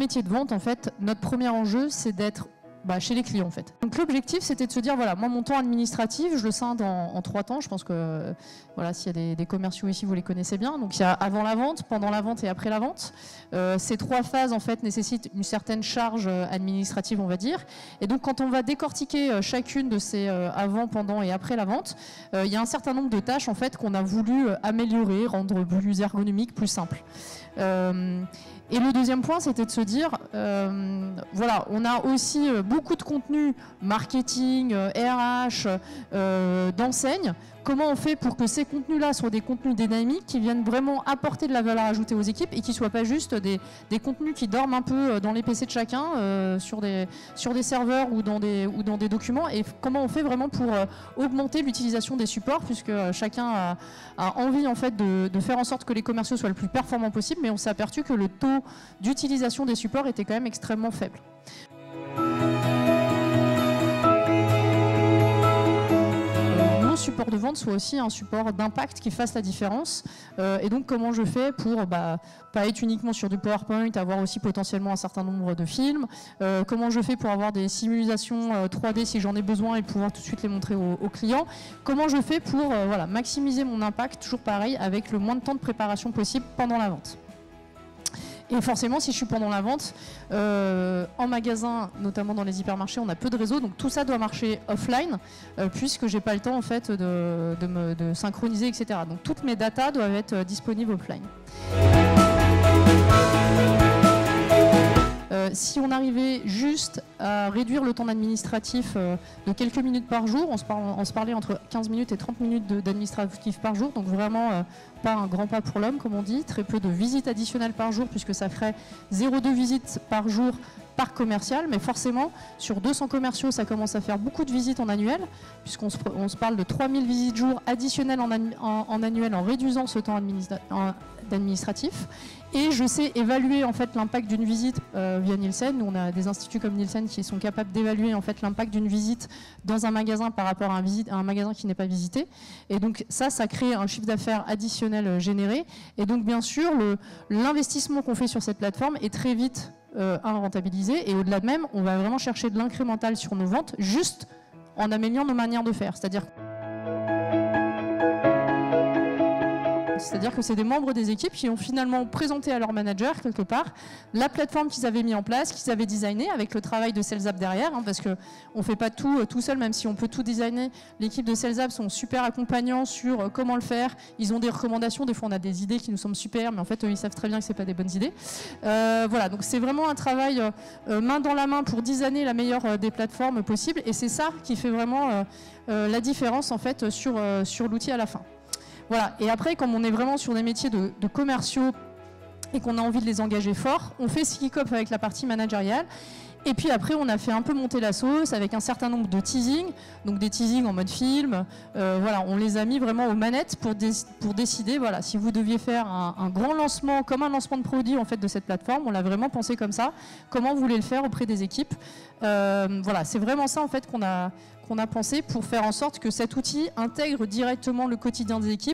métier de vente, en fait, notre premier enjeu, c'est d'être chez les clients en fait. Donc l'objectif c'était de se dire voilà, moi mon temps administratif je le scinde en 3 temps. Je pense que voilà, s'il y a des commerciaux ici vous les connaissez bien. Donc il y a avant la vente, pendant la vente et après la vente. Ces 3 phases en fait nécessitent une certaine charge administrative on va dire. Et donc quand on va décortiquer chacune de ces avant, pendant et après la vente, il y a un certain nombre de tâches en fait qu'on a voulu améliorer, rendre plus ergonomique, plus simple. Et le deuxième point, c'était de se dire, voilà, on a aussi beaucoup de contenu marketing, RH, d'enseigne. Comment on fait pour que ces contenus-là soient des contenus dynamiques qui viennent vraiment apporter de la valeur ajoutée aux équipes et qui ne soient pas juste des contenus qui dorment un peu dans les PC de chacun, sur des serveurs ou dans des documents, et comment on fait vraiment pour augmenter l'utilisation des supports, puisque chacun a envie en fait de faire en sorte que les commerciaux soient le plus performants possible, mais on s'est aperçu que le taux d'utilisation des supports était quand même extrêmement faible. Support de vente soit aussi un support d'impact qui fasse la différence, et donc comment je fais pour pas être uniquement sur du PowerPoint, avoir aussi potentiellement un certain nombre de films, comment je fais pour avoir des simulations 3D si j'en ai besoin et pouvoir tout de suite les montrer aux clients, comment je fais pour voilà, maximiser mon impact, toujours pareil, avec le moins de temps de préparation possible pendant la vente. Et forcément, si je suis pendant la vente, en magasin, notamment dans les hypermarchés, on a peu de réseau, donc tout ça doit marcher offline, puisque j'ai pas le temps en fait de synchroniser, etc. Donc toutes mes datas doivent être disponibles offline. Si on arrivait juste à réduire le temps administratif de quelques minutes par jour, on se parlait entre 15 minutes et 30 minutes d'administratif par jour, donc vraiment pas un grand pas pour l'homme comme on dit, très peu de visites additionnelles par jour puisque ça ferait 0,2 visites par jour par commercial, mais forcément sur 200 commerciaux ça commence à faire beaucoup de visites en annuel, puisqu'on se parle de 3000 visites jour additionnelles en annuel en réduisant ce temps administratif. Et je sais évaluer en fait l'impact d'une visite via Nielsen. Nous on a des instituts comme Nielsen qui sont capables d'évaluer en fait l'impact d'une visite dans un magasin par rapport à un magasin qui n'est pas visité. Et donc ça crée un chiffre d'affaires additionnel généré. Et donc bien sûr l'investissement qu'on fait sur cette plateforme est très vite à rentabiliser. Et au-delà de même, on va vraiment chercher de l'incrémental sur nos ventes juste en améliorant nos manières de faire. C'est-à-dire que c'est des membres des équipes qui ont finalement présenté à leur manager, quelque part, la plateforme qu'ils avaient mis en place, qu'ils avaient designé, avec le travail de SalesApp derrière, parce qu'on ne fait pas tout seul, même si on peut tout designer. L'équipe de SalesApp sont super accompagnants sur comment le faire. Ils ont des recommandations, des fois on a des idées qui nous semblent super, mais en fait eux, ils savent très bien que ce n'est pas des bonnes idées. Voilà, donc c'est vraiment un travail main dans la main pour designer la meilleure des plateformes possibles, et c'est ça qui fait vraiment la différence en fait sur l'outil à la fin. Voilà. Et après, comme on est vraiment sur des métiers de commerciaux et qu'on a envie de les engager fort, on fait ce kick-off avec la partie managériale. Et puis après, on a fait un peu monter la sauce avec un certain nombre de teasing, donc des teasings en mode film. Voilà, on les a mis vraiment aux manettes pour décider, voilà, si vous deviez faire un grand lancement, comme un lancement de produit en fait de cette plateforme, on l'a vraiment pensé comme ça. Comment vous voulez le faire auprès des équipes? Voilà, c'est vraiment ça en fait qu'on a pensé pour faire en sorte que cet outil intègre directement le quotidien des équipes.